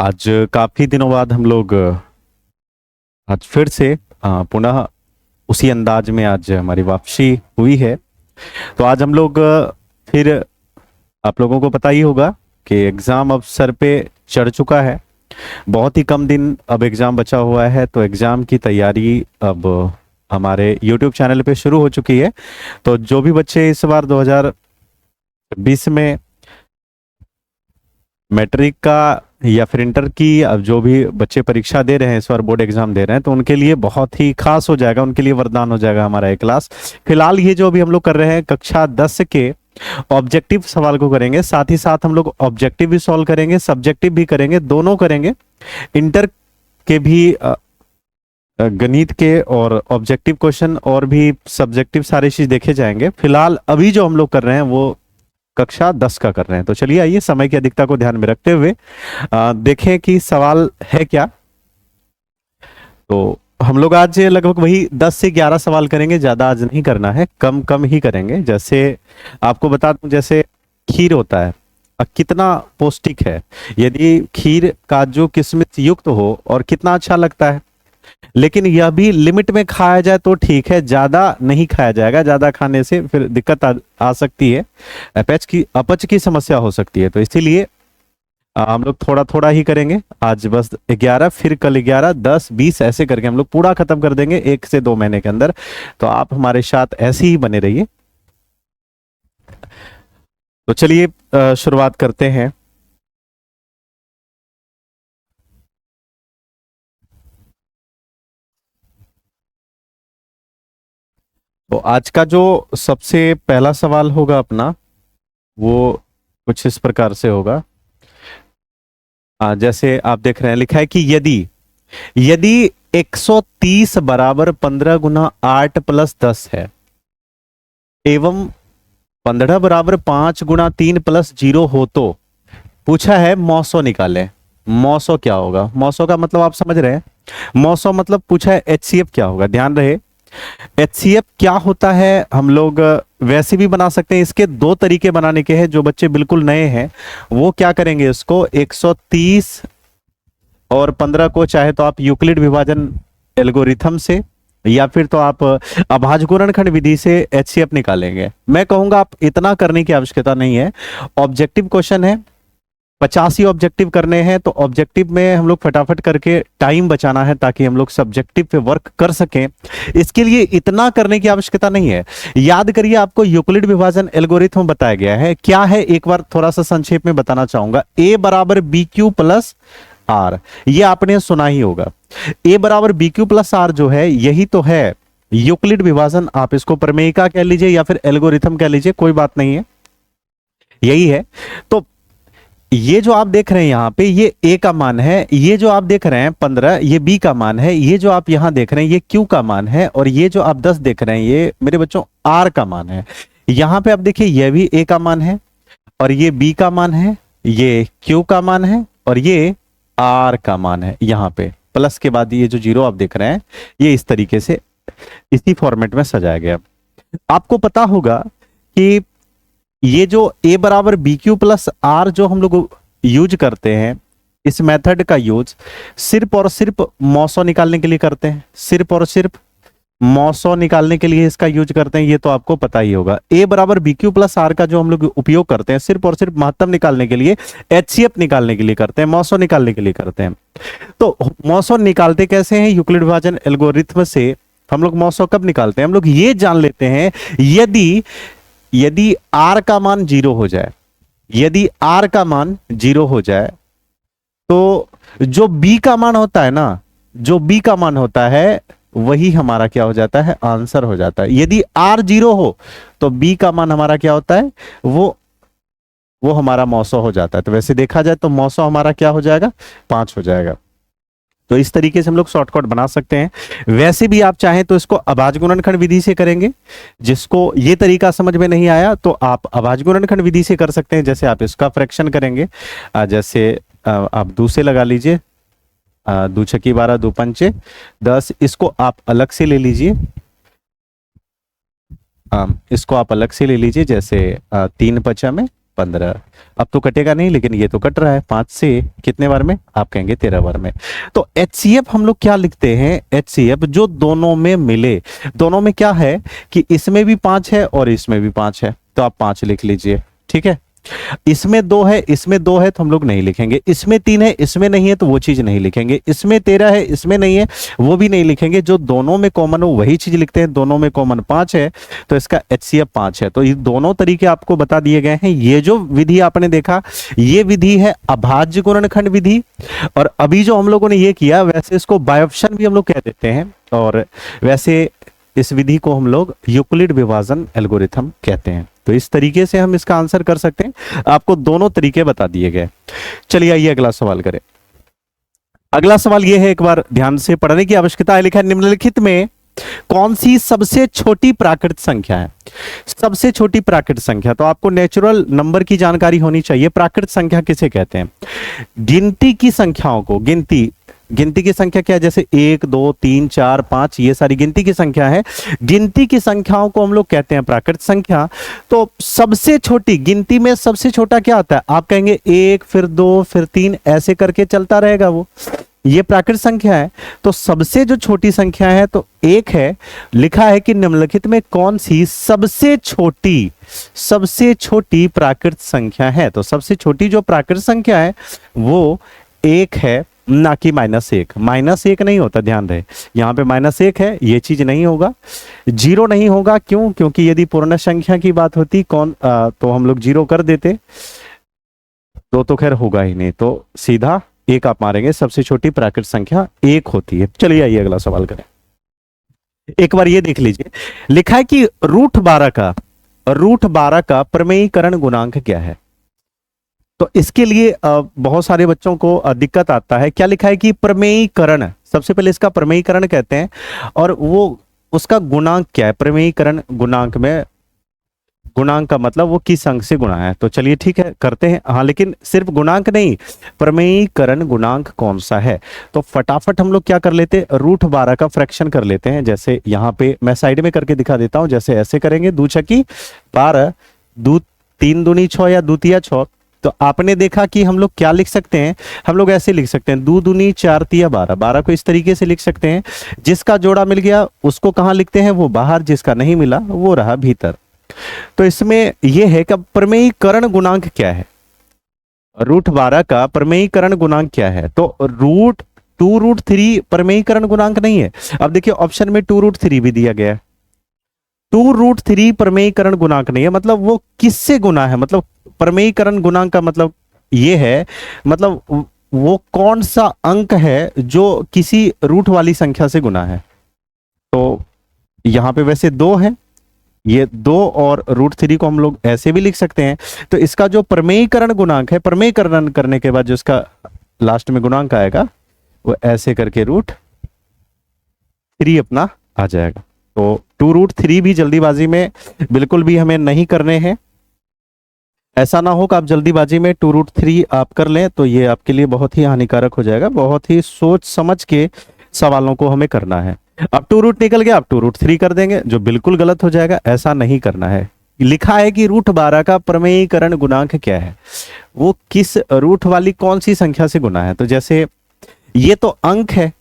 आज काफी दिनों बाद हम लोग आज फिर से पुनः उसी अंदाज में आज हमारी वापसी हुई है। तो आज हम लोग फिर आप लोगों को पता ही होगा कि एग्जाम अब सर पे चढ़ चुका है। बहुत ही कम दिन अब एग्जाम बचा हुआ है, तो एग्जाम की तैयारी अब हमारे YouTube चैनल पे शुरू हो चुकी है। तो जो भी बच्चे इस बार 2020 में मैट्रिक का या फिर इंटर की, अब जो भी बच्चे परीक्षा दे रहे हैं, इस बार बोर्ड एग्जाम दे रहे हैं, तो उनके लिए बहुत ही खास हो जाएगा, उनके लिए वरदान हो जाएगा हमारा ये क्लास। फिलहाल ये जो अभी हम लोग कर रहे हैं कक्षा 10 के ऑब्जेक्टिव सवाल को करेंगे, साथ ही साथ हम लोग ऑब्जेक्टिव भी सॉल्व करेंगे, सब्जेक्टिव भी करेंगे, दोनों करेंगे। इंटर के भी गणित के और ऑब्जेक्टिव क्वेश्चन और भी सब्जेक्टिव सारी चीज देखे जाएंगे। फिलहाल अभी जो हम लोग कर रहे हैं वो कक्षा 10 का कर रहे हैं। तो चलिए आइए समय की अधिकता को ध्यान में रखते हुए देखें कि सवाल है क्या। तो हम लोग आज लगभग वही 10 से 11 सवाल करेंगे, ज्यादा आज नहीं करना है, कम कम ही करेंगे। जैसे आपको बता दूं, जैसे खीर होता है, कितना पौष्टिक है। यदि खीर काजू किशमिश युक्त हो और कितना अच्छा लगता है, लेकिन यह भी लिमिट में खाया जाए तो ठीक है, ज्यादा नहीं खाया जाएगा। ज्यादा खाने से फिर दिक्कत आ सकती है, अपच की समस्या हो सकती है। तो इसीलिए हम लोग थोड़ा थोड़ा ही करेंगे। आज बस 11, फिर कल 11, 10, 20 ऐसे करके हम लोग पूरा खत्म कर देंगे 1 से 2 महीने के अंदर। तो आप हमारे साथ ऐसे ही बने रहिए। तो चलिए शुरुआत करते हैं। तो आज का जो सबसे पहला सवाल होगा अपना, वो कुछ इस प्रकार से होगा। जैसे आप देख रहे हैं, लिखा है कि यदि यदि 130 बराबर 15 गुना 8 प्लस 10 है, एवं 15 बराबर 5 गुना 3 प्लस 0 हो, तो पूछा है मौसो निकालें। मौसो क्या होगा? मौसो का मतलब आप समझ रहे हैं। मौसो मतलब पूछा है HCF क्या होगा। ध्यान रहे, HCF क्या होता है हम लोग वैसे भी बना सकते हैं। इसके 2 तरीके बनाने के हैं। जो बच्चे बिल्कुल नए हैं वो क्या करेंगे, इसको 130 और 15 को चाहे तो आप यूक्लिड विभाजन एल्गोरिथम से, या फिर तो आप अभाज्य गुणनखंड विधि से HCF निकालेंगे। मैं कहूंगा आप इतना करने की आवश्यकता नहीं है। ऑब्जेक्टिव क्वेश्चन है, 50 ही ऑब्जेक्टिव करने हैं, तो ऑब्जेक्टिव में हम लोग फटाफट करके टाइम बचाना है ताकि हम लोग सब्जेक्टिव पे वर्क कर सकें। इसके लिए इतना करने की आवश्यकता नहीं है। याद करिए, आपको यूक्लिड विभाजन एल्गोरिथम बताया गया है। क्या है, एक बार थोड़ा सा संक्षेप में बताना चाहूंगा। A बराबर BQ प्लस R, ये आपने सुना ही होगा। A बराबर BQ प्लस R जो है, यही तो है यूक्लिड विभाजन। आप इसको प्रमेयिका कह लीजिए या फिर एल्गोरिथम कह लीजिए, कोई बात नहीं है, यही है। तो ये जो आप देख रहे हैं यहां पे, ये A का मान है। ये जो आप देख रहे हैं 15, ये B का मान है। ये जो आप यहां देख रहे हैं ये Q का मान है। और ये जो आप 10 देख रहे हैं, ये मेरे बच्चों R का मान है। यहां पे आप देखिए, ये भी A का मान है, और ये B का मान है, ये Q का मान है, और ये R का मान है। यहां पे प्लस के बाद ये जो 0 आप देख रहे हैं, ये इस तरीके से इसी फॉर्मेट में सजाया गया। आपको पता होगा कि ये जो A बराबर BQ प्लस R जो हम लोग यूज करते हैं, इस मेथड का यूज सिर्फ और सिर्फ मौसो निकालने के लिए करते हैं। सिर्फ और सिर्फ मौसो निकालने के लिए इसका यूज करते हैं, ये तो आपको पता ही होगा। A बराबर BQ प्लस R का जो हम लोग उपयोग करते हैं, सिर्फ और सिर्फ महत्तम निकालने के लिए, HCF निकालने के लिए करते हैं, मौसो निकालने के लिए करते हैं। तो मौसो निकालते कैसे हैं? यूक्लिड विभाजन एल्गोरिथम से हम लोग मौसो कब निकालते हैं? हम लोग ये जान लेते हैं, यदि R का मान 0 हो जाए, यदि R का मान 0 हो जाए, तो जो B का मान होता है ना, जो B का मान होता है, वही हमारा क्या हो जाता है? आंसर हो जाता है। यदि R 0 हो तो B का मान हमारा क्या होता है? वो हमारा मौसो हो जाता है। तो वैसे देखा जाए तो मौसो हमारा क्या हो जाएगा? 5 हो जाएगा। तो इस तरीके से हम लोग शॉर्टकट बना सकते हैं। वैसे भी आप चाहें तो इसको अभाज्य गुणनखंड विधि से करेंगे। जिसको ये तरीका समझ में नहीं आया तो आप अभाज्य गुणनखंड विधि से कर सकते हैं। जैसे आप इसका फ्रैक्शन करेंगे, जैसे आप 2 से लगा लीजिए, 2 छक्की 12, 2 पंचे 10। इसको आप अलग से ले लीजिए, इसको आप अलग से ले लीजिए। जैसे 3 पचा में 15। अब तो कटेगा नहीं, लेकिन ये तो कट रहा है 5 से कितने बार में, आप कहेंगे 13 बार में। तो HCF हम लोग क्या लिखते हैं, HCF जो दोनों में मिले, दोनों में क्या है कि इसमें भी 5 है और इसमें भी 5 है, तो आप 5 लिख लीजिए। ठीक है, इसमें 2 है, इसमें 2 है तो हम लोग नहीं लिखेंगे, इसमें 3 है, इसमें नहीं है तो वो चीज नहीं लिखेंगे, इसमें 13 है, इसमें नहीं है वो भी नहीं लिखेंगे, जो दोनों में कॉमन हो वही चीज लिखते हैं। दोनों में कॉमन 5 है तो इसका HCF 5 है। तो ये दोनों तरीके आपको बता दिए गए हैं। ये जो विधि आपने देखा, ये विधि है अभाज्य गुणनखंड विधि, और अभी जो हम लोगों ने ये किया वैसे इसको बायोप्शन भी हम लोग कह देते हैं, और वैसे इस विधि को हम लोग यूक्लिड विभाजन एल्गोरिथम कहते हैं। तो इस तरीके से हम इसका आंसर कर सकते हैं। आपको दोनों तरीके बता दिए गए। चलिए आइए अगला सवाल करें। अगला सवाल यह है, एक बार ध्यान से पढ़ने की आवश्यकता है। लिखा है निम्नलिखित में कौन सी सबसे छोटी प्राकृत संख्या है। सबसे छोटी प्राकृत संख्या, तो आपको नेचुरल नंबर की जानकारी होनी चाहिए। प्राकृत संख्या किसे कहते हैं, गिनती की संख्याओं को, गिनती की संख्या क्या है, जैसे 1 2 3 4 5 ये सारी गिनती की संख्या है। गिनती की संख्याओं को हम लोग कहते हैं प्राकृत संख्या। तो सबसे छोटी गिनती में सबसे छोटा क्या आता है, आप कहेंगे 1 फिर 2 फिर 3 ऐसे करके चलता रहेगा, वो ये प्राकृत संख्या है। तो सबसे जो छोटी संख्या है तो 1 है। लिखा है कि निम्नलिखित में कौन सी सबसे छोटी प्राकृत संख्या है। तो सबसे छोटी जो प्राकृत संख्या है वो 1 है, ना कि -1। -1 नहीं होता, ध्यान रहे, यहां पे -1 है, ये चीज नहीं होगा। 0 नहीं होगा, क्यों, क्योंकि यदि पूर्ण संख्या की बात होती तो हम लोग 0 कर देते, तो खैर होगा ही नहीं, तो सीधा 1 आप मारेंगे। सबसे छोटी प्राकृत संख्या 1 होती है। चलिए आइए अगला सवाल करें। एक बार ये देख लीजिए, लिखा है कि √12 का प्रमेयीकरण गुणांक क्या है। तो इसके लिए बहुत सारे बच्चों को दिक्कत आता है। क्या लिखा है कि प्रमेयीकरण, सबसे पहले इसका प्रमेयीकरण कहते हैं, और वो उसका गुणांक क्या है। प्रमेयीकरण गुणांक में, गुणांक का मतलब वो किस अंक से गुणा है। तो चलिए ठीक है करते हैं। हाँ, लेकिन सिर्फ गुणांक नहीं, प्रमेयीकरण गुणांक कौन सा है। तो फटाफट हम लोग क्या कर लेते हैं, √12 का फ्रैक्शन कर लेते हैं। जैसे यहाँ पे मैं साइड में करके दिखा देता हूं, जैसे ऐसे करेंगे, 2 छकी 12, 3 दूनी 6 या 2 तिया 6। तो आपने देखा कि हम लोग क्या लिख सकते हैं, हम लोग ऐसे लिख सकते हैं, 2 दूनी 4 तिया 12। 12 को इस तरीके से लिख सकते हैं, जिसका जोड़ा मिल गया उसको कहाँ लिखते हैं, वो बाहर, जिसका नहीं मिला वो रहा भीतर। तो इसमें यह है कि प्रमेयीकरण गुणांक क्या है, √12 का प्रमेयीकरण गुणांक क्या है। तो √2√3 प्रमेयीकरण गुणांक नहीं है। अब देखिए ऑप्शन में 2√3 भी दिया गया है। 2√3 प्रमेयीकरण गुणांक नहीं है, मतलब वो किससे गुना है, मतलब प्रमेयीकरण गुणांक का मतलब ये है, मतलब वो कौन सा अंक है जो किसी रूट वाली संख्या से गुना है। तो यहां पे वैसे 2 है, ये 2 और √3 को हम लोग ऐसे भी लिख सकते हैं। तो इसका जो प्रमेयीकरण गुणांक है, प्रमेयीकरण करने के बाद जो इसका लास्ट में गुणांक आएगा वो ऐसे करके √3 अपना आ जाएगा। तो 2√3 भी जल्दीबाजी में बिल्कुल भी हमें नहीं करने हैं। ऐसा ना हो कि आप जल्दीबाजी में 2√3 आप कर लें, तो ये आपके लिए बहुत ही हानिकारक हो जाएगा। बहुत ही सोच समझ के सवालों को हमें करना है। अब 2 निकल गया, आप 2√3 कर देंगे, जो बिल्कुल गलत हो जाएगा। ऐसा नहीं करना है। लिखा है कि √12 का प्रमेयीकरण गुणांक क्या है, वो किस रूट वाली कौन सी संख्या से गुना है। तो जैसे ये तो अंक है,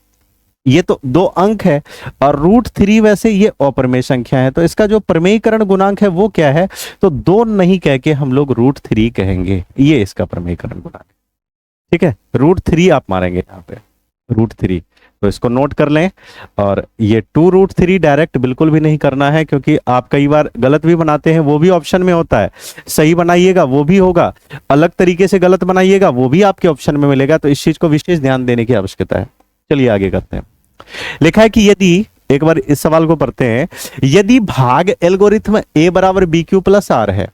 ये तो 2 अंक है, और √3 वैसे ये अप्रमेय संख्या है। तो इसका जो प्रमेयीकरण गुणांक है वो क्या है, तो 2 नहीं कह के हम लोग √3 कहेंगे, ये इसका प्रमेयीकरण गुणांक। ठीक है, √3 आप मारेंगे यहाँ पे, √3। तो इसको नोट कर लें। और ये 2√3 डायरेक्ट बिल्कुल भी नहीं करना है, क्योंकि आप कई बार गलत भी बनाते हैं, वो भी ऑप्शन में होता है। सही बनाइएगा वो भी होगा, अलग तरीके से गलत बनाइएगा वो भी आपके ऑप्शन में मिलेगा। तो इस चीज को विशेष ध्यान देने की आवश्यकता है। चलिए आगे करते हैं। लिखा है कि यदि, एक बार इस सवाल को पढ़ते हैं, यदि भाग एल्गोरिथम a = bq + r है,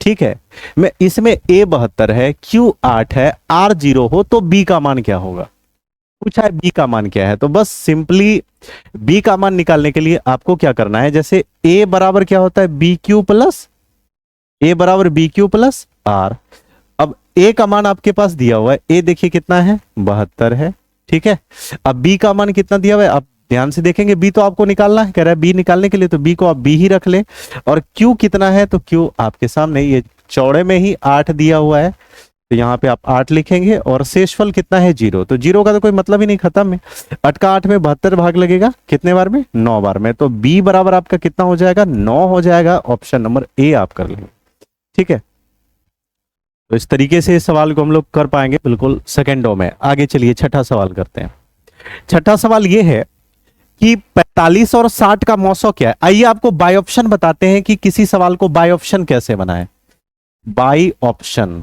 ठीक है, मैं इसमें a 72 है, q 8 है, r 0 हो, तो b का मान क्या होगा। पूछा है b का मान क्या है। तो बस सिंपली b का मान निकालने के लिए आपको क्या करना है, जैसे a बराबर क्या होता है, bq + r। अब a का मान आपके पास दिया हुआ है, a देखिए कितना है, 72 है, ठीक है। अब b का मान कितना दिया हुआ है, आप ध्यान से देखेंगे, b तो आपको निकालना है, कह रहा है b निकालने के लिए, तो b को आप b ही रख ले। और q कितना है, तो q आपके सामने, ये चौड़े में ही 8 दिया हुआ है, तो यहाँ पे आप 8 लिखेंगे और शेषफल कितना है 0, तो 0 का तो कोई मतलब ही नहीं, खत्म है। 8 का 8 में 72 भाग लगेगा, कितने बार में, 9 बार में, तो बी बराबर आपका कितना हो जाएगा, 9 हो जाएगा। ऑप्शन नंबर ए आप कर लेंगे, ठीक है। तो इस तरीके से इस सवाल को हम लोग कर पाएंगे बिल्कुल सेकेंडों में। आगे चलिए छठा सवाल करते हैं। छठा सवाल ये है कि 45 और 60 का मौसो क्या है। आइए आपको बाय ऑप्शन बताते हैं कि किसी सवाल को बाय ऑप्शन कैसे बनाएं। बाय ऑप्शन,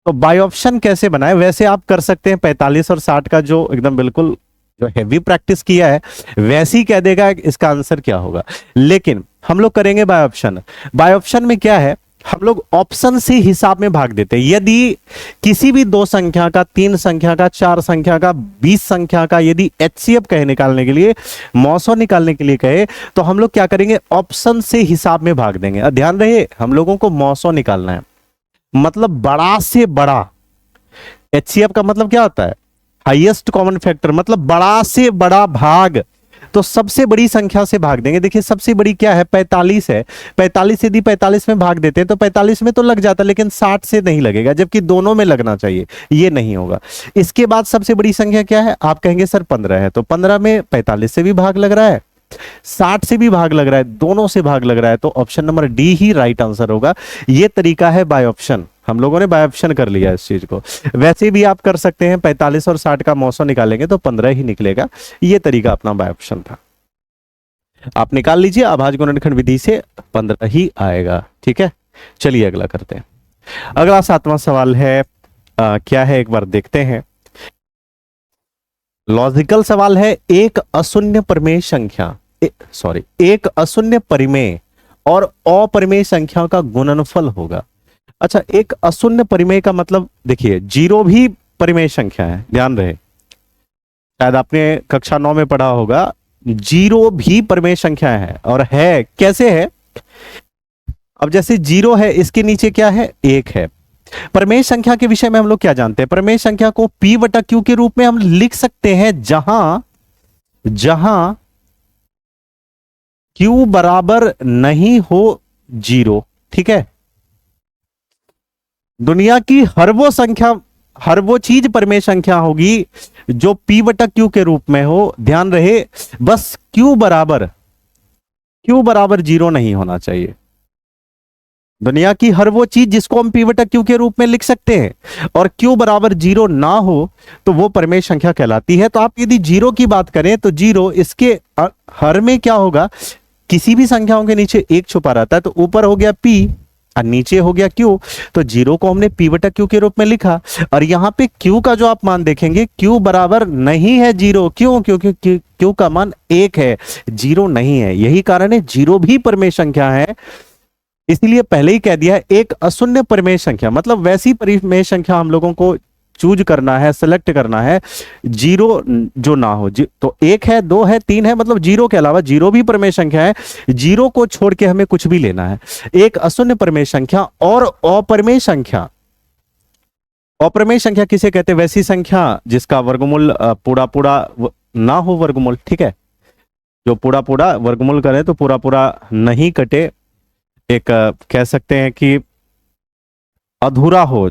तो बाय ऑप्शन कैसे बनाएं, वैसे आप कर सकते हैं 45 और 60 का जो एकदम बिल्कुल जो हैवी प्रैक्टिस किया है वैसे ही कह देगा इसका आंसर क्या होगा, लेकिन हम लोग करेंगे बाय ऑप्शन। बाय ऑप्शन में क्या है, हम लोग ऑप्शन से हिसाब में भाग देते हैं। यदि किसी भी 2 संख्या का, 3 संख्या का, 4 संख्या का, 20 संख्या का यदि HCF कहे निकालने के लिए, मौसो निकालने के लिए कहे, तो हम लोग क्या करेंगे, ऑप्शन से हिसाब में भाग देंगे। और ध्यान रहे हम लोगों को मौसो निकालना है, मतलब बड़ा से बड़ा। HCF का मतलब क्या होता है, हाईएस्ट कॉमन फैक्टर, मतलब बड़ा से बड़ा भाग। तो सबसे बड़ी संख्या से भाग देंगे। देखिए सबसे बड़ी क्या है, 45 है। 45 यदि 45 में भाग देते हैं तो 45 में तो लग जाता, लेकिन 60 से नहीं लगेगा, जबकि दोनों में लगना चाहिए, ये नहीं होगा। इसके बाद सबसे बड़ी संख्या क्या है, आप कहेंगे सर 15 है, तो 15 में 45 से भी भाग लग रहा है, 60 से भी भाग लग रहा है, दोनों से भाग लग रहा है, तो ऑप्शन नंबर डी ही राइट आंसर होगा। ये तरीका है बाय ऑप्शन, हम लोगों ने बाय ऑप्शन कर लिया इस चीज को। वैसे भी आप कर सकते हैं, 45 और 60 का मौसो निकालेंगे तो 15 ही निकलेगा। ये तरीका अपना बाय ऑप्शन था, आप निकाल लीजिए। अभाज्य गुणनखंड विधि से 15 ही आएगा, ठीक है। चलिए अगला करते हैं। अगला 7वां सवाल है, क्या है एक बार देखते हैं। लॉजिकल सवाल है, एक अशून्य परिमेय संख्या, एक अशून्य परिमेय और अपरिमेय संख्या का गुणनफल होगा। अच्छा, एक अशून्य परिमेय का मतलब देखिए, 0 भी परिमेय संख्या है, ध्यान रहे, शायद आपने कक्षा 9 में पढ़ा होगा, 0 भी परिमेय संख्या है। और है कैसे है, अब जैसे 0 है, इसके नीचे क्या है, 1 है। परिमेय संख्या के विषय में हम लोग क्या जानते हैं, परिमेय संख्या को P बटा Q के रूप में हम लिख सकते हैं, जहां Q बराबर नहीं हो 0, ठीक है। दुनिया की हर वो चीज परिमेय संख्या होगी जो P बटा Q के रूप में हो। ध्यान रहे, बस Q बराबर 0 नहीं होना चाहिए। दुनिया की हर वो चीज जिसको हम P बटा Q के रूप में लिख सकते हैं और Q बराबर 0 ना हो तो वो परिमेय संख्या कहलाती है। तो आप यदि 0 की बात करें तो 0 इसके हर में क्या होगा, किसी भी संख्याओं के नीचे 1 छुपा रहता है, तो ऊपर हो गया P और नीचे हो गया Q। तो 0 को हमने P बटा Q के रूप में लिखा, और यहां पे Q का जो आप मान देखेंगे, Q बराबर नहीं है 0। क्यों, क्योंकि Q का मान 1 है, 0 नहीं है। यही कारण है 0 भी परिमेय संख्या है, इसलिए पहले ही कह दिया एक अशून्य परिमेय संख्या, मतलब वैसी परिमेय संख्या हम लोगों को चूज करना है, सेलेक्ट करना है, 0 जो ना हो। तो 1 है, 2 है, 3 है, मतलब 0 के अलावा 0 भी परिमेय संख्या है, 0 को छोड़ के हमें कुछ भी लेना है। एक अशून्य परिमेय संख्या और अपरिमेय संख्या, अपरिमेय संख्या किसे कहते हैं, वैसी संख्या जिसका वर्गमूल पूरा ना हो वर्गमूल, ठीक है। जो पूरा वर्गमूल करे तो पूरा नहीं कटे, एक कह सकते हैं कि अधूरा हो,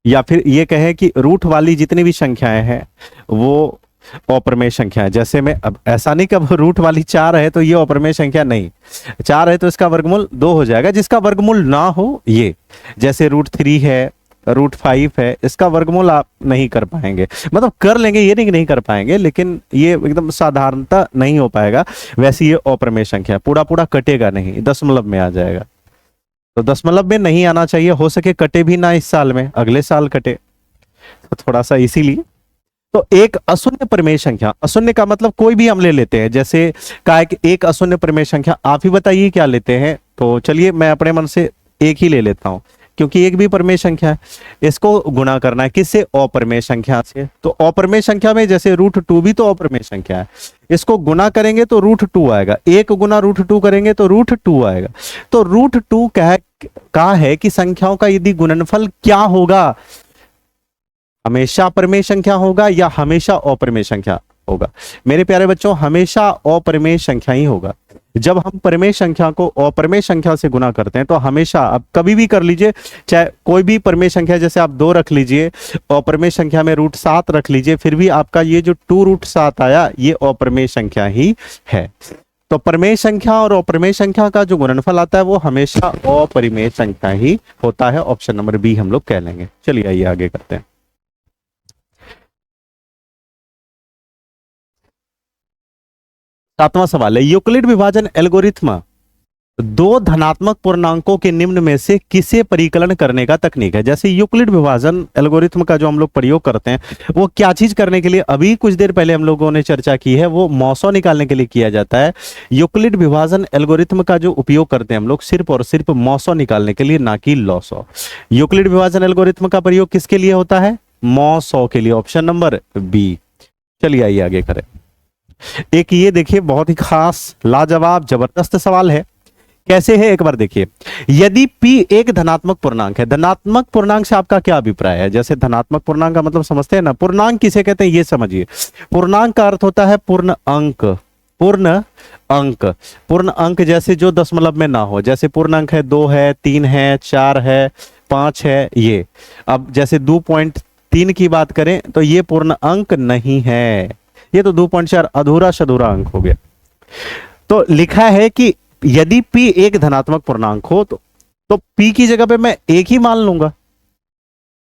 या फिर ये कहें कि रूट वाली जितनी भी संख्याएं हैं वो अपरिमेय संख्या है। जैसे में अब ऐसा नहीं कि अब रूट वाली 4 है तो ये अपरिमेय संख्या नहीं, 4 है तो इसका वर्गमूल 2 हो जाएगा, जिसका वर्गमूल ना हो ये, जैसे √3 है, √5 है, इसका वर्गमूल आप नहीं कर पाएंगे। मतलब कर लेंगे, ये नहीं कि नहीं कर पाएंगे, लेकिन ये एकदम साधारणता नहीं हो पाएगा। वैसे ये अपरिमेय संख्या है, पूरा कटेगा नहीं, दशमलव में आ जाएगा। तो दशमलव में नहीं आना चाहिए, हो सके कटे भी ना इस साल में, अगले साल कटे, तो थोड़ा सा इसीलिए। तो एक अशून्य परिमेय संख्या, अशून्य का मतलब कोई भी हम ले लेते हैं, जैसे कहा कि एक अशून्य परिमेय संख्या, आप ही बताइए क्या लेते हैं। तो चलिए मैं अपने मन से एक ही ले लेता हूं, क्योंकि एक भी परिमेय संख्या है। इसको गुणा करना है किससे, अपरिमेय संख्या से। तो अपरिमेय संख्या में जैसे √2 भी तो अपरिमेय संख्या है, इसको गुणा करेंगे तो √2 आएगा, 1 गुना √2 करेंगे तो √2 आएगा। तो √2 कहा है कि संख्याओं का यदि गुणनफल क्या होगा, हमेशा परिमेय संख्या होगा या हमेशा अपरिमेय संख्या होगा। मेरे प्यारे बच्चों, हमेशा अपरिमेय संख्या ही होगा। जब हम परिमेय संख्या को अपरिमेय संख्या से गुना करते हैं तो हमेशा, आप कभी भी कर लीजिए, चाहे कोई भी परिमेय संख्या, जैसे आप 2 रख लीजिए, अपरिमेय संख्या में √7 रख लीजिए, फिर भी आपका ये जो 2√7 आया ये अपरिमेय संख्या ही है। तो परिमेय संख्या और अपरिमेय संख्या का जो गुणनफल आता है वो हमेशा अपरिमेय संख्या ही होता है। ऑप्शन नंबर बी हम लोग कह लेंगे। चलिए आइए आगे करते हैं। 7वां सवाल है, यूक्लिड विभाजन एल्गोरिथ्म दो धनात्मक पूर्णांकों के निम्न में से किसे परिकलन करने का तकनीक है। जैसे यूक्लिड विभाजन एल्गोरिथ्म का जो हम लोग प्रयोग करते हैं वो क्या चीज करने के लिए, अभी कुछ देर पहले हम लोगों ने चर्चा की है, वो मौसो निकालने के लिए किया जाता है। यूक्लिड विभाजन एल्गोरिथ्म का जो उपयोग करते हैं हम लोग सिर्फ और सिर्फ मौसो निकालने के लिए, ना कि लॉसो। यूक्लिड विभाजन एल्गोरिथ्म का प्रयोग किसके लिए होता है? मौसो के लिए। Option number B. चलिए आइए आगे करें। एक ये देखिए बहुत ही खास, लाजवाब, जबरदस्त सवाल है। कैसे है एक बार देखिए। यदि p एक धनात्मक पूर्णांक है, धनात्मक पूर्णांक से आपका क्या अभिप्राय है? जैसे धनात्मक पूर्णांक का मतलब समझते हैं ना, पूर्णांक किसे कहते हैं ये समझिए। पूर्णांक का अर्थ होता है पूर्ण अंक। पूर्ण अंक, पूर्ण अंक जैसे जो दशमलव में ना हो, जैसे पूर्ण अंक है 2 है, 3 है, 4 है, 5 है, ये। अब जैसे 2.3 की बात करें तो ये पूर्ण अंक नहीं है, ये तो 2.4 अधूरा शधूरा अंक हो गया। तो लिखा है कि यदि p एक धनात्मक पूर्णांक हो तो p की जगह पे मैं एक ही मान लूंगा,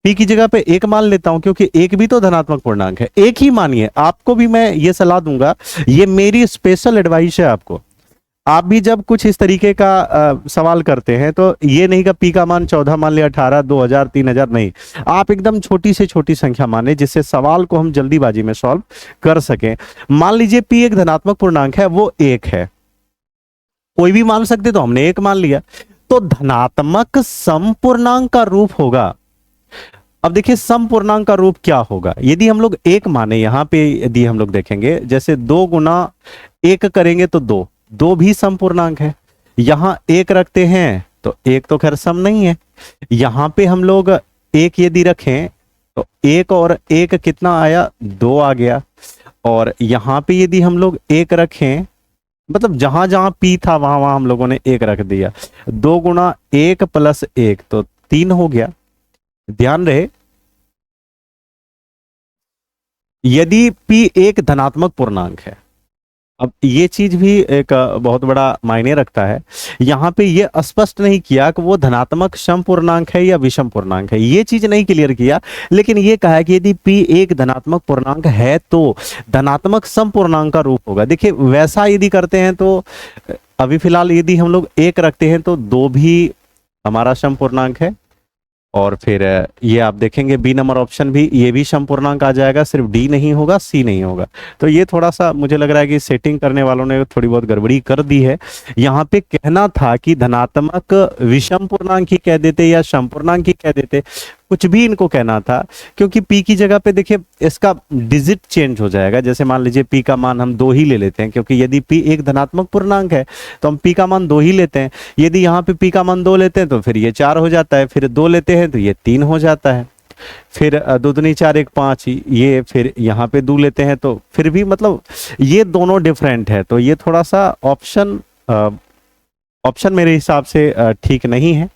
p की जगह पे एक मान लेता हूं, क्योंकि एक भी तो धनात्मक पूर्णांक है, एक ही मानिए। आपको भी मैं ये सलाह दूंगा, ये मेरी स्पेशल एडवाइस है आपको। आप भी जब कुछ इस तरीके का सवाल करते हैं तो ये नहीं कि p का मान 14 मान लिया, 18, 2000, 3000, नहीं। आप एकदम छोटी से छोटी संख्या माने जिससे सवाल को हम जल्दीबाजी में सॉल्व कर सकें। मान लीजिए p एक धनात्मक पूर्णांक है, वो 1 है, कोई भी मान सकते, तो हमने 1 मान लिया। तो धनात्मक समपूर्णांक का रूप होगा। अब देखिए समपूर्णांक का रूप क्या होगा यदि हम लोग 1 माने। यहां पे यदि हम लोग देखेंगे, जैसे 2 गुना 1 करेंगे तो 2, 2 भी समपूर्णांक है। यहां 1 रखते हैं तो 1 तो खैर सम नहीं है। यहां पे हम लोग 1 यदि रखें तो 1 और 1 कितना आया? 2 आ गया। और यहां पे यदि हम लोग 1 रखें, मतलब जहां जहां p था वहां वहां हम लोगों ने 1 रख दिया। 2 गुना 1 प्लस 1 तो 3 हो गया। ध्यान रहे, यदि p एक धनात्मक पूर्णांक है, अब ये चीज भी एक बहुत बड़ा मायने रखता है। यहां पे ये स्पष्ट नहीं किया कि वो धनात्मक सम पूर्णांक है या विषम पूर्णांक है, ये चीज नहीं क्लियर किया, लेकिन ये कहा कि यदि p एक धनात्मक पूर्णांक है तो धनात्मक सम पूर्णांक का रूप होगा। देखिए वैसा यदि करते हैं तो अभी फिलहाल यदि हम लोग 1 रखते हैं तो 2 भी हमारा सम पूर्णांक है। और फिर ये आप देखेंगे बी नंबर ऑप्शन भी, ये भी समपूर्णांक आ जाएगा, सिर्फ डी नहीं होगा, सी नहीं होगा। तो ये थोड़ा सा मुझे लग रहा है कि सेटिंग करने वालों ने थोड़ी बहुत गड़बड़ी कर दी है। यहाँ पे कहना था कि धनात्मक विषम पूर्णांक ही कह देते या समपूर्णांक ही कह देते, कुछ भी इनको कहना था, क्योंकि p की जगह पे देखिए इसका डिजिट चेंज हो जाएगा। जैसे मान लीजिए p का मान हम 2 ही ले लेते हैं, क्योंकि यदि p एक धनात्मक पूर्णांक है तो हम p का मान 2 ही लेते हैं। यदि यहाँ पे p का मान 2 लेते हैं तो फिर ये 4 हो जाता है, फिर 2 लेते हैं तो ये 3 हो जाता है, फिर 2 दूनी 4 1 5, ये फिर यहाँ पे 2 लेते हैं तो फिर भी, मतलब ये दोनों डिफरेंट है। तो ये थोड़ा सा ऑप्शन मेरे हिसाब से ठीक नहीं है।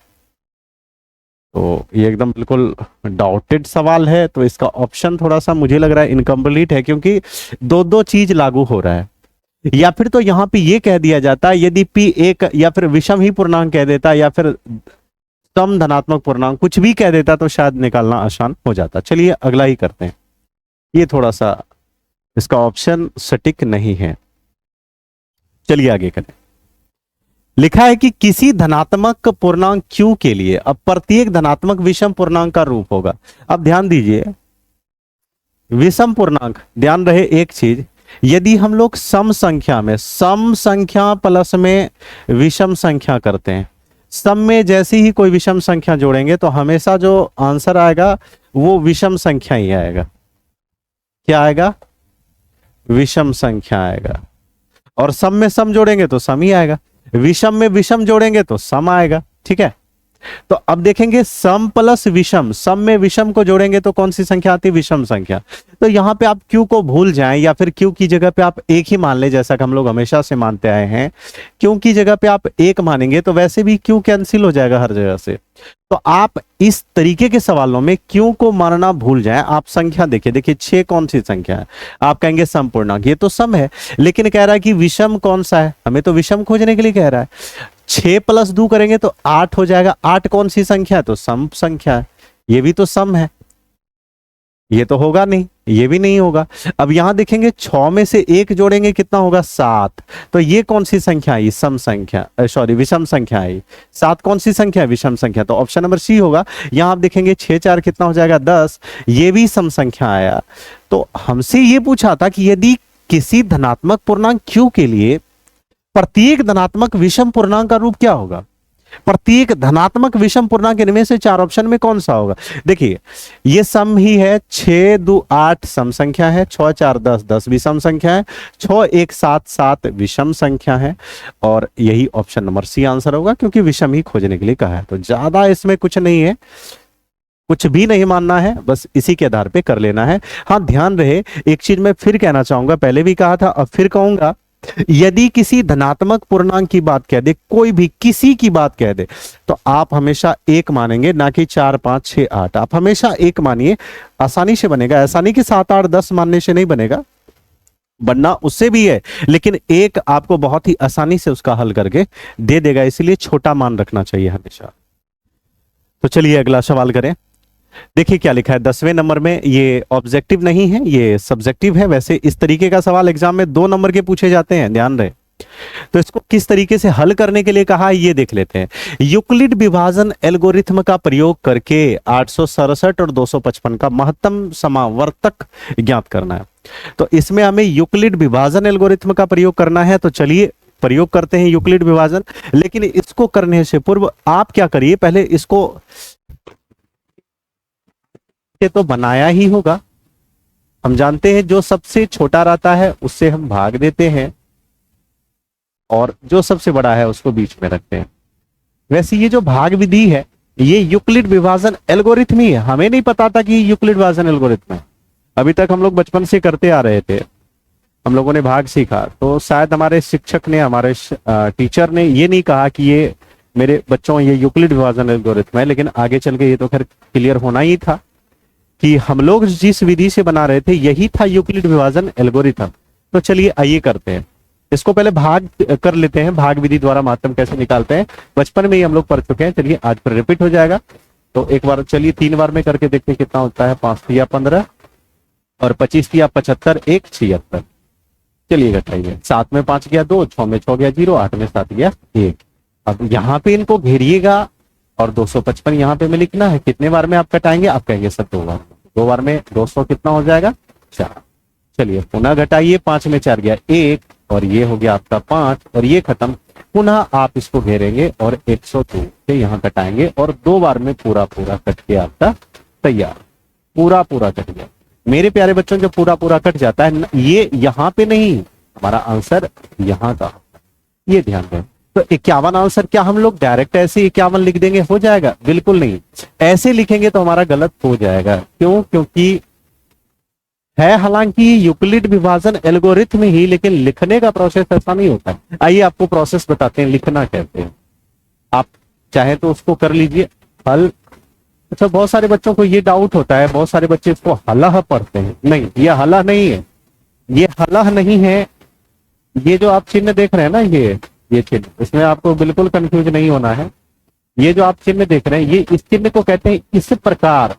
तो ये एकदम बिल्कुल डाउटेड सवाल है, तो इसका ऑप्शन थोड़ा सा मुझे लग रहा है इनकम्प्लीट है, क्योंकि दो चीज लागू हो रहा है। या फिर तो यहाँ पे ये कह दिया जाता है यदि p एक या फिर विषम ही पूर्णांक कह देता या फिर सम धनात्मक पूर्णांक कुछ भी कह देता तो शायद निकालना आसान हो जाता। चलिए अगला ही करते हैं। ये थोड़ा सा इसका ऑप्शन सटीक नहीं है। चलिए आगे करें। लिखा है कि किसी धनात्मक पूर्णांक q के लिए अब प्रत्येक धनात्मक विषम पूर्णांक का रूप होगा। अब ध्यान दीजिए, विषम पूर्णांक, ध्यान रहे एक चीज, यदि हम लोग सम संख्या प्लस में विषम संख्या करते हैं, सम में जैसे ही कोई विषम संख्या जोड़ेंगे तो हमेशा जो आंसर आएगा वो विषम संख्या ही आएगा। क्या आएगा? विषम संख्या आएगा। और सम में सम जोड़ेंगे तो सम ही आएगा, विषम में विषम जोड़ेंगे तो सम आएगा। ठीक है, तो अब देखेंगे सम प्लस विषम, सम में विषम को जोड़ेंगे तो कौन सी संख्या आती है, विषम संख्या। तो यहां पे आप q को भूल जाएं या फिर q की जगह पे आप एक ही मान लें, जैसा कि हम लोग हमेशा से मानते आए हैं। q की जगह पे आप एक मानेंगे तो वैसे भी q कैंसिल हो जाएगा हर जगह से। तो आप इस तरीके के सवालों में q को मानना भूल जाएं। आप संख्या देखिए, देखिए 6 कौन सी संख्या है, आप कहेंगे सम पूर्णांक, ये तो सम है, लेकिन कह रहा है कि विषम कौन सा है, हमें तो विषम खोजने के लिए कह रहा है। 6 प्लस 2 करेंगे तो 8 हो जाएगा, 8 कौन सी संख्या है, तो सम संख्या है, ये भी तो सम है, ये तो होगा नहीं, ये भी नहीं होगा। अब यहां देखेंगे 6 में से 1 जोड़ेंगे कितना होगा, 7, तो ये कौन सी संख्या है, सम संख्या, सॉरी विषम संख्या है। 7 कौन सी संख्या है, विषम संख्या, तो ऑप्शन नंबर सी होगा। यहां आप देखेंगे 6 4 कितना हो जाएगा, 10, ये भी सम संख्या आया। तो हमसे ये पूछा था कि यदि किसी धनात्मक पूर्णांक q के लिए प्रत्येक धनात्मक विषम पूर्णांक का रूप क्या होगा, प्रत्येक धनात्मक विषम पूर्णांक इनमें से 4 ऑप्शन में कौन सा होगा। देखिए ये सम ही है, 6 2 8 सम संख्या है, 6 4 10 10 विषम संख्या है, 6 1 7 7 विषम संख्या है, और यही ऑप्शन नंबर सी आंसर होगा, क्योंकि विषम ही खोजने के लिए कहा है। तो ज्यादा इसमें कुछ नहीं है, कुछ भी नहीं मानना है, बस इसी के आधार पे कर लेना है। हाँ ध्यान रहे, एक चीज मैं फिर कहना चाहूंगा, पहले भी कहा था अब फिर कहूंगा, यदि किसी धनात्मक पूर्णांक की बात कह दे, कोई भी किसी की बात कह दे, तो आप हमेशा एक मानेंगे, ना कि 4 5 6 8, आप हमेशा एक मानिए, आसानी से बनेगा। ऐसा नहीं कि 7 8 10 मानने से नहीं बनेगा, बनना उससे भी है, लेकिन एक आपको बहुत ही आसानी से उसका हल करके दे देगा, इसलिए छोटा मान रखना चाहिए हमेशा। तो चलिए अगला सवाल करें। देखिए क्या लिखा है 10वें नंबर में, ये ऑब्जेक्टिव नहीं है, ये सब्जेक्टिव है। वैसे इस तरीके का सवाल एग्जाम में 2 नंबर के पूछे जाते हैं, ध्यान रहे। तो इसको किस तरीके से हल करने के लिए कहा है ये देख लेते हैं। यूक्लिड विभाजन एल्गोरिथम का प्रयोग करके 867 और 255 का महत्तम समावर्तक ज्ञात करना है। तो इसमें हमें यूक्लिड विभाजन एल्गोरिथम का प्रयोग करना है, तो चलिए प्रयोग करते हैं यूक्लिड विभाजन। लेकिन इसको करने से पूर्व आप क्या करिए, पहले इसको तो बनाया ही होगा। हम जानते हैं जो सबसे छोटा रहता है उससे हम भाग देते हैं, और जो सबसे बड़ा है उसको बीच में रखते हैं। वैसे ये जो भाग विधि है ये यूक्लिड विभाजन एल्गोरिथम ही है, हमें नहीं पता था कि यूक्लिड विभाजन एल्गोरिथम है। अभी तक हम लोग बचपन से करते आ रहे थे, हम लोगों ने भाग सीखा, तो शायद हमारे शिक्षक ने, हमारे टीचर ने ये नहीं कहा कि ये मेरे बच्चों ये यूक्लिड विभाजन एल्गोरिथम है। लेकिन आगे चल के ये तो खैर क्लियर होना ही था कि हम लोग जिस विधि से बना रहे थे यही था यूक्लिड विभाजन एल्गोरिथम। तो चलिए आइए करते हैं, इसको पहले भाग कर लेते हैं, भाग विधि द्वारा महत्तम कैसे निकालते हैं, बचपन में ही हम लोग पढ़ चुके हैं। चलिए आज पर रिपीट हो जाएगा, तो एक बार चलिए 3 बार में करके देखते हैं कितना होता है। 5 तिया 15 और 25 तिया 75, 1 76। चलिए घटाइए, 7 में 5 गया 2, 6 में 6 गया 0, 8 में 7 गया 1। अब यहाँ पे इनको घेरिएगा और 255 यहाँ पे में लिखना है। कितने बार में आप कटाएंगे, आप कहेंगे सर 2 बार। 2 बार में 200 कितना हो जाएगा, 4। चलिए पुनः घटाइए, 5 में 4 गया 1, और ये हो गया आपका 5, और ये खत्म। पुनः आप इसको घेरेंगे और 102 से यहाँ कटाएंगे, और 2 बार में पूरा पूरा कट के आपका तैयार, पूरा पूरा कट गया। मेरे प्यारे बच्चों जब पूरा पूरा कट जाता है, ये यहाँ पे नहीं, हमारा आंसर यहाँ का, ये ध्यान दें। तो 51 आंसर क्या हम लोग डायरेक्ट ऐसे 51 लिख देंगे, हो जाएगा? बिल्कुल नहीं, ऐसे लिखेंगे तो हमारा गलत हो जाएगा। क्यों? क्योंकि है हालांकि यूक्लिड विभाजन एल्गोरिथम ही, लेकिन लिखने का प्रोसेस ऐसा नहीं होता है। आइए आपको प्रोसेस बताते हैं, लिखना कहते हैं। आप चाहे तो उसको कर लीजिए हल। अच्छा, बहुत सारे बच्चों को ये डाउट होता है, बहुत सारे बच्चे इसको हलह पढ़ते हैं। नहीं, ये हलह नहीं है, ये हलह नहीं है। ये जो आप चिन्ह देख रहे हैं ना, ये चिन्ह, इसमें आपको बिल्कुल कंफ्यूज नहीं होना है। ये जो आप चिन्ह देख रहे हैं, ये इस चिन्ह को कहते हैं इस प्रकार।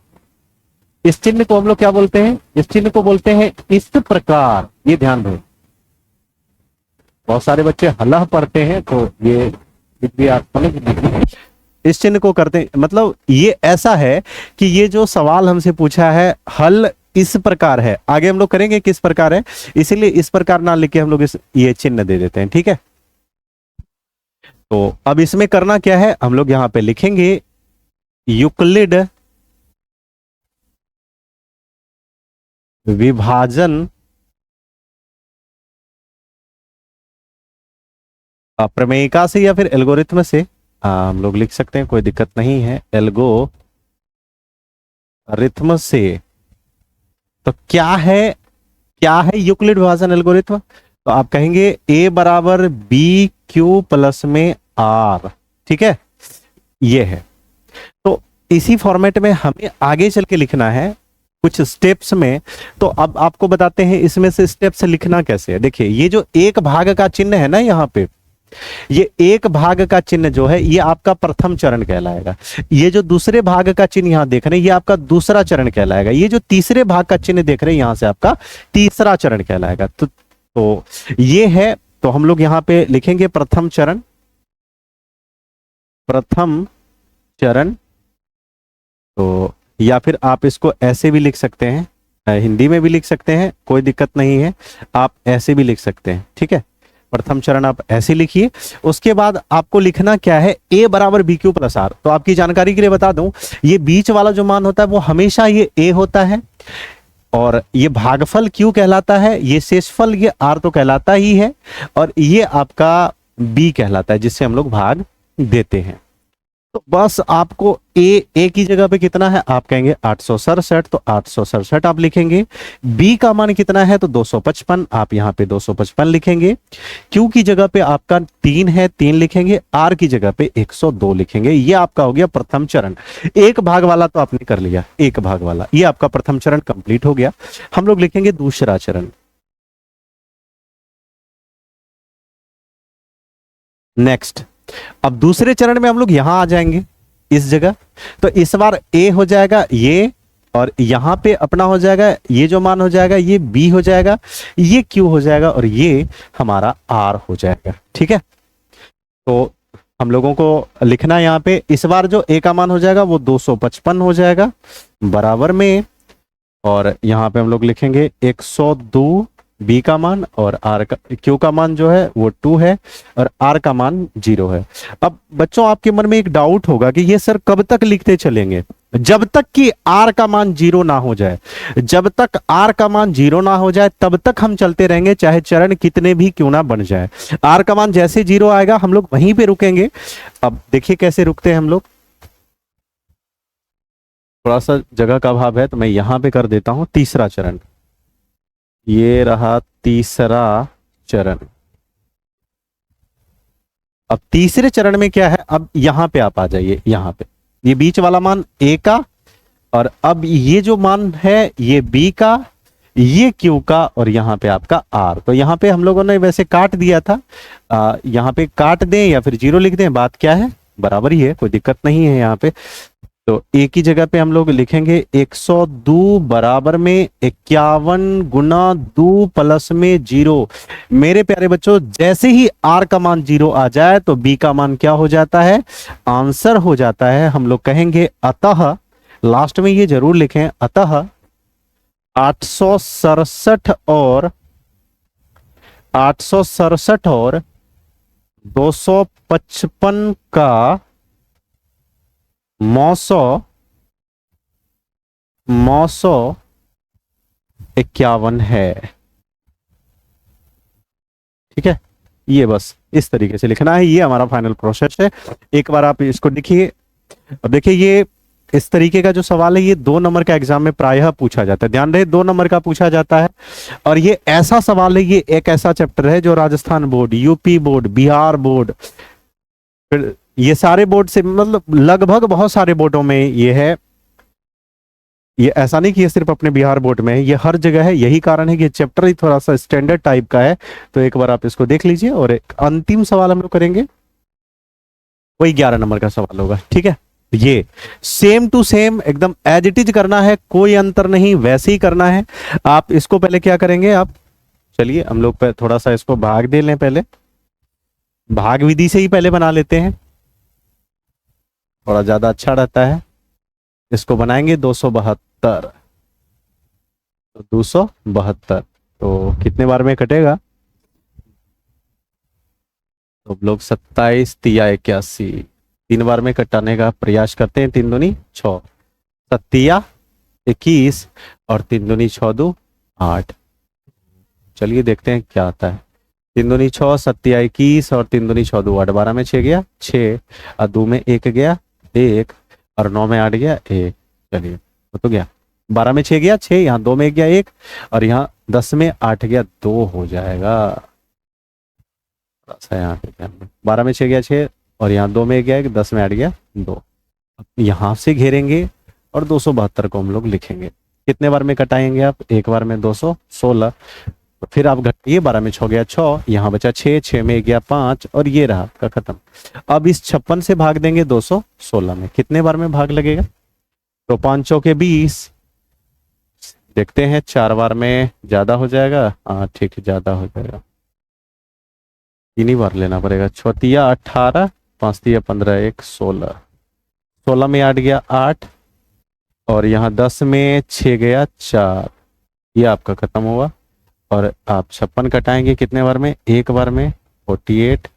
इस चिन्ह को हम लोग क्या बोलते हैं? इस चिन्ह को बोलते हैं इस प्रकार। ये ध्यान दो, बहुत सारे बच्चे हलह पढ़ते हैं, तो ये भी आप समझ लीजिए। इस चिन्ह को करते हैं, मतलब ये ऐसा है कि ये जो सवाल हमसे पूछा है हल इस प्रकार है, आगे हम लोग करेंगे किस प्रकार है, इसीलिए इस प्रकार ना लिख के हम लोग ये चिन्ह दे देते हैं। ठीक है, तो अब इसमें करना क्या है, हम लोग यहां पे लिखेंगे यूक्लिड विभाजन प्रमेयिका से या फिर एल्गोरिथम से हम लोग लिख सकते हैं, कोई दिक्कत नहीं है, एल्गोरिथम से। तो क्या है यूक्लिड विभाजन एल्गोरिथम? तो आप कहेंगे ए बराबर बी क्यू प्लस में आर, ठीक है, ये है। तो इसी फॉर्मेट में हमें आगे चल के लिखना है कुछ स्टेप्स में। तो अब आपको बताते हैं इसमें से स्टेप्स लिखना कैसे है। देखिए, ये जो एक भाग का चिन्ह है ना यहाँ पे, ये एक भाग का चिन्ह जो है ये आपका प्रथम चरण कहलाएगा। ये जो दूसरे भाग का चिन्ह यहां देख रहे हैं ये आपका दूसरा चरण कहलाएगा। ये जो तीसरे भाग का चिन्ह देख रहे हैं यहां से आपका तीसरा चरण कहलाएगा। तो ये है। तो हम लोग यहां पे लिखेंगे प्रथम चरण, प्रथम चरण। तो या फिर आप इसको ऐसे भी लिख सकते हैं, हिंदी में भी लिख सकते हैं, कोई दिक्कत नहीं है, आप ऐसे भी लिख सकते हैं, ठीक है। प्रथम चरण आप ऐसे लिखिए। उसके बाद आपको लिखना क्या है, a बराबर बी क्यू प्लस आर। तो आपकी जानकारी के लिए बता दूं, ये बीच वाला जो मान होता है वो हमेशा ये a होता है, और ये भागफल q कहलाता है, ये शेषफल ये r तो कहलाता ही है, और ये आपका b कहलाता है जिससे हम लोग भाग देते हैं। तो बस आपको ए की जगह पे कितना है, आप कहेंगे 867, तो 867 आप लिखेंगे। बी का मान कितना है, तो 255, आप यहां पे 255 लिखेंगे। क्यू की जगह पे आपका 3 है, 3 लिखेंगे। आर की जगह पे 102 लिखेंगे। ये आपका हो गया प्रथम चरण। एक भाग वाला तो आपने कर लिया, एक भाग वाला, ये आपका प्रथम चरण कंप्लीट हो गया। हम लोग लिखेंगे दूसरा चरण। नेक्स्ट, अब दूसरे चरण में हम लोग यहां आ जाएंगे इस जगह। तो इस बार ए हो जाएगा ये, और यहां पे अपना हो जाएगा ये जो मान हो जाएगा ये बी हो जाएगा, ये क्यू हो जाएगा, और ये हमारा आर हो जाएगा, ठीक है। तो हम लोगों को लिखना है यहां पे, इस बार जो ए का मान हो जाएगा वो 255 हो जाएगा बराबर में, और यहां पे हम लोग लिखेंगे 102 बी का मान, और आर का क्यू का मान जो है वो 2 है, और आर का मान 0 है। अब बच्चों आपके मन में एक डाउट होगा कि ये सर कब तक लिखते चलेंगे, जब तक कि आर का मान 0 ना हो जाए। जब तक आर का मान 0 ना हो जाए तब तक हम चलते रहेंगे, चाहे चरण कितने भी क्यों ना बन जाए। आर का मान जैसे 0 आएगा हम लोग वहीं पे रुकेंगे। अब देखिए कैसे रुकते हैं हम लोग, थोड़ा सा जगह का अभाव है तो मैं यहां पे कर देता हूं तीसरा चरण। ये रहा तीसरा चरण। अब तीसरे चरण में क्या है, अब यहां पे आप आ जाइए, यहां पे ये बीच वाला मान a का, और अब ये जो मान है ये b का, ये q का, और यहां पे आपका r। तो यहां पे हम लोगों ने वैसे काट दिया था, यहां पे काट दें या फिर 0 लिख दें, बात क्या है, बराबर ही है, कोई दिक्कत नहीं है यहां पे। तो ए की जगह पे हम लोग लिखेंगे 102 बराबर में 51 गुना 2 प्लस में 0। मेरे प्यारे बच्चों, जैसे ही आर का मान 0 आ जाए तो बी का मान क्या हो जाता है, आंसर हो जाता है। हम लोग कहेंगे अतः, लास्ट में ये जरूर लिखें, अतः 867 और 255 का मौसो 51 है, ठीक है। ये बस इस तरीके से लिखना है, ये हमारा फाइनल प्रोसेस है। एक बार आप इसको लिखिए। अब देखिए, ये इस तरीके का जो सवाल है ये 2 नंबर का एग्जाम में प्रायः पूछा जाता है, ध्यान रहे 2 नंबर का पूछा जाता है। और ये ऐसा सवाल है, ये एक ऐसा चैप्टर है जो Rajasthan board, UP board, Bihar board, फिर ये सारे बोर्ड से, मतलब लगभग बहुत सारे बोर्डों में ये है। ये ऐसा नहीं कि ये सिर्फ अपने बिहार बोर्ड में है, ये हर जगह है। यही कारण है कि चैप्टर ही थोड़ा सा स्टैंडर्ड टाइप का है। तो एक बार आप इसको देख लीजिए। और एक अंतिम सवाल हम लोग करेंगे, वही 11 नंबर का सवाल होगा, ठीक है। ये सेम टू सेम एकदम एज इट इज करना है, कोई अंतर नहीं, वैसे ही करना है। आप इसको पहले क्या करेंगे, आप चलिए हम लोग थोड़ा सा इसको भाग दे लें, पहले भाग विधि से ही पहले बना लेते हैं, थोड़ा ज्यादा अच्छा रहता है। इसको बनाएंगे 272, तो 272 तो कितने बार में कटेगा, तो लोग 27 तिया 81, 3 बार में कटाने का प्रयास करते हैं। 3 दूनी 6, 7 21, और 3 दूनी 6 2 8। चलिए देखते हैं क्या आता है। तीन दूनी 6, सत्या 21 और तीन दूनी 6 2 8, 12 में 6 गया 6 और 2 में 1 गया 1 और 9 में 8 गया 1। चलिए वो तो गया, 12 में 6 गया 6, यहाँ 2 में 1 गया 1 और यहाँ 10 में 8 गया 2 हो जाएगा। यहाँ पे 12 में 6 गया 6 और यहाँ 2 में 1 गया 1, 10 में 8 गया 2। यहाँ से घेरेंगे और 272 को हम लोग लिखेंगे। कितने बार में कटाएंगे आप? एक बार में 216। फिर आप घटाइए, 12 में 6 गया 6, यहाँ बचा 6, 6 में 1 गया 5 और ये रहा आपका खत्म। अब इस 56 से भाग देंगे 216 में, कितने बार में भाग लगेगा? तो 5 चौके 20, देखते हैं 4 बार में ज्यादा हो जाएगा। हाँ ठीक है, ज्यादा हो जाएगा, 3 ही बार लेना पड़ेगा। 6 तिया 18, 5 तिया 15, 1 16, 16 में 8 गया 8 और यहाँ 10 में 6 गया 4, ये आपका खत्म हुआ। और आप 56 कटाएंगे कितने बार में? एक बार में 48,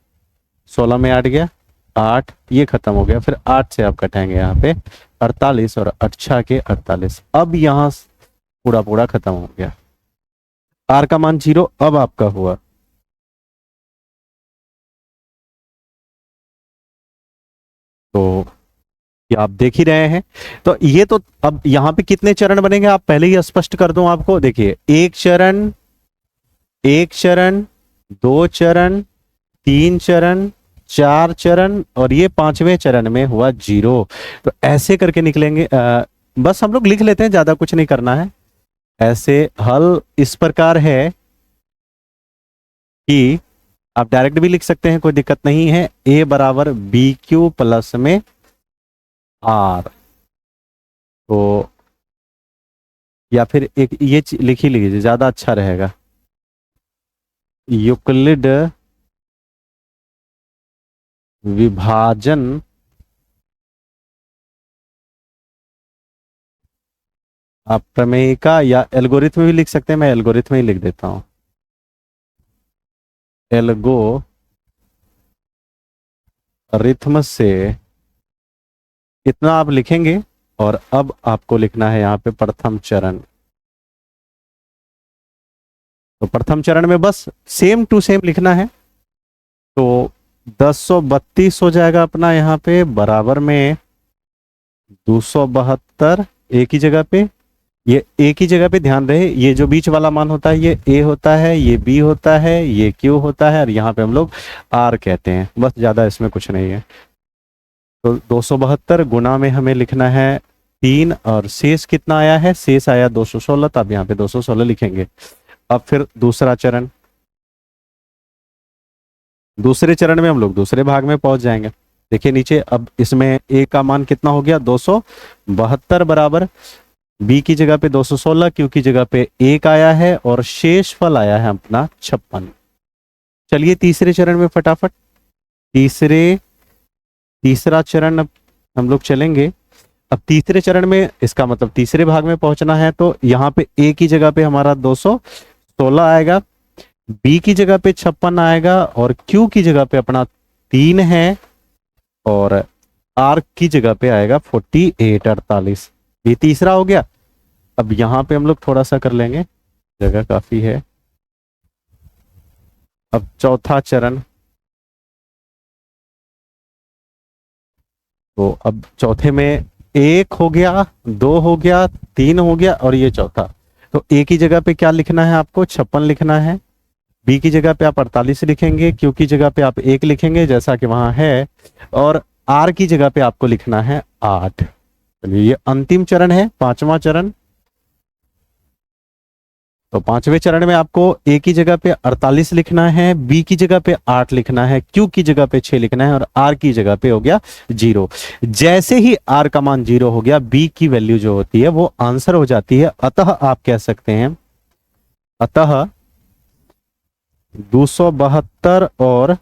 16 में 8 गया 8, ये खत्म हो गया। फिर 8 से आप कटाएंगे यहाँ पे 48 और 8 के 48। अब यहाँ पूरा पूरा खत्म हो गया, आर का मान 0 अब आपका हुआ। तो ये आप देख ही रहे हैं। तो ये तो अब यहाँ पे कितने चरण बनेंगे आप पहले ही स्पष्ट कर दूं आपको। देखिए, एक चरण, एक चरण, 2 चरण, 3 चरण, 4 चरण और ये 5वें चरण में हुआ 0। तो ऐसे करके निकलेंगे। बस हम लोग लिख लेते हैं, ज्यादा कुछ नहीं करना है। ऐसे हल इस प्रकार है कि आप डायरेक्ट भी लिख सकते हैं, कोई दिक्कत नहीं है। ए बराबर बी क्यू प्लस में आर, तो या फिर एक ये लिख ही लीजिए, ज्यादा अच्छा रहेगा। यूक्लिड विभाजन आप प्रमेय का, या एल्गोरिथम भी लिख सकते हैं, मैं एल्गोरिथम ही लिख देता हूं। एल्गोरिथम से इतना आप लिखेंगे और अब आपको लिखना है यहाँ पे प्रथम चरण। तो प्रथम चरण में बस सेम टू सेम लिखना है। तो 1032 हो जाएगा अपना यहाँ पे, बराबर में 272 एक ही जगह पे। ये एक ही जगह पे ध्यान रहे, ये जो बीच वाला मान होता है ये ए होता है, ये बी होता है, ये क्यू होता है और यहाँ पे हम लोग आर कहते हैं। बस ज्यादा इसमें कुछ नहीं है। तो 272 गुना में हमें लिखना है 3 और शेष कितना आया है? शेष आया 216, तो अब यहाँ पे 216 लिखेंगे। अब फिर दूसरा चरण, दूसरे चरण में हम लोग दूसरे भाग में पहुंच जाएंगे। देखिए नीचे, अब इसमें ए का मान कितना हो गया? 272 बराबर बी की जगह पे 216, क्यू की जगह पे 1 आया है और शेष फल आया है अपना 56। चलिए तीसरे चरण में फटाफट, तीसरा चरण अब हम लोग चलेंगे। अब तीसरे चरण में इसका मतलब तीसरे भाग में पहुंचना है, तो यहाँ पे ए की जगह पे हमारा 216 आएगा, बी की जगह पे 56 आएगा और क्यू की जगह पे अपना 3 है और आर की जगह पे आएगा 48 48। ये तीसरा हो गया। अब यहां पे हम लोग थोड़ा सा कर लेंगे, जगह काफी है। अब चौथा चरण, तो अब चौथे में 1 हो गया, 2 हो गया, 3 हो गया और ये चौथा। तो ए की जगह पे क्या लिखना है आपको? 56 लिखना है। बी की जगह पे आप 48 लिखेंगे, क्यू की जगह पे आप 1 लिखेंगे जैसा कि वहां है, और आर की जगह पे आपको लिखना है 8। चलिए ये अंतिम चरण है, पांचवा चरण। तो पांचवें चरण में आपको ए की जगह पे 48 लिखना है, बी की जगह पे 8 लिखना है, क्यू की जगह पे 6 लिखना है और आर की जगह पे हो गया 0। जैसे ही आर का मान 0 हो गया, बी की वैल्यू जो होती है वो आंसर हो जाती है। अतः आप कह सकते हैं, अतः 272 और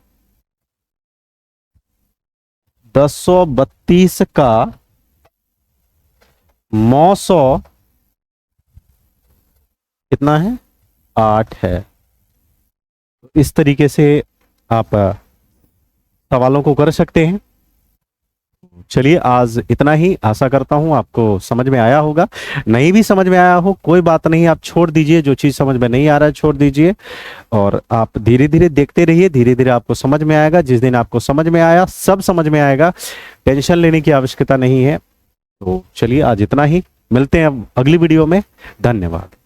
1032 का मौसौ कितना है? 8 है। इस तरीके से आप सवालों को कर सकते हैं। चलिए आज इतना ही, आशा करता हूं आपको समझ में आया होगा। नहीं भी समझ में आया हो कोई बात नहीं, आप छोड़ दीजिए, जो चीज़ समझ में नहीं आ रहा है छोड़ दीजिए, और आप धीरे धीरे देखते रहिए, धीरे धीरे आपको समझ में आएगा। जिस दिन आपको समझ में आया, सब समझ में आएगा, टेंशन लेने की आवश्यकता नहीं है। तो चलिए आज इतना ही, मिलते हैं अब अगली वीडियो में। धन्यवाद।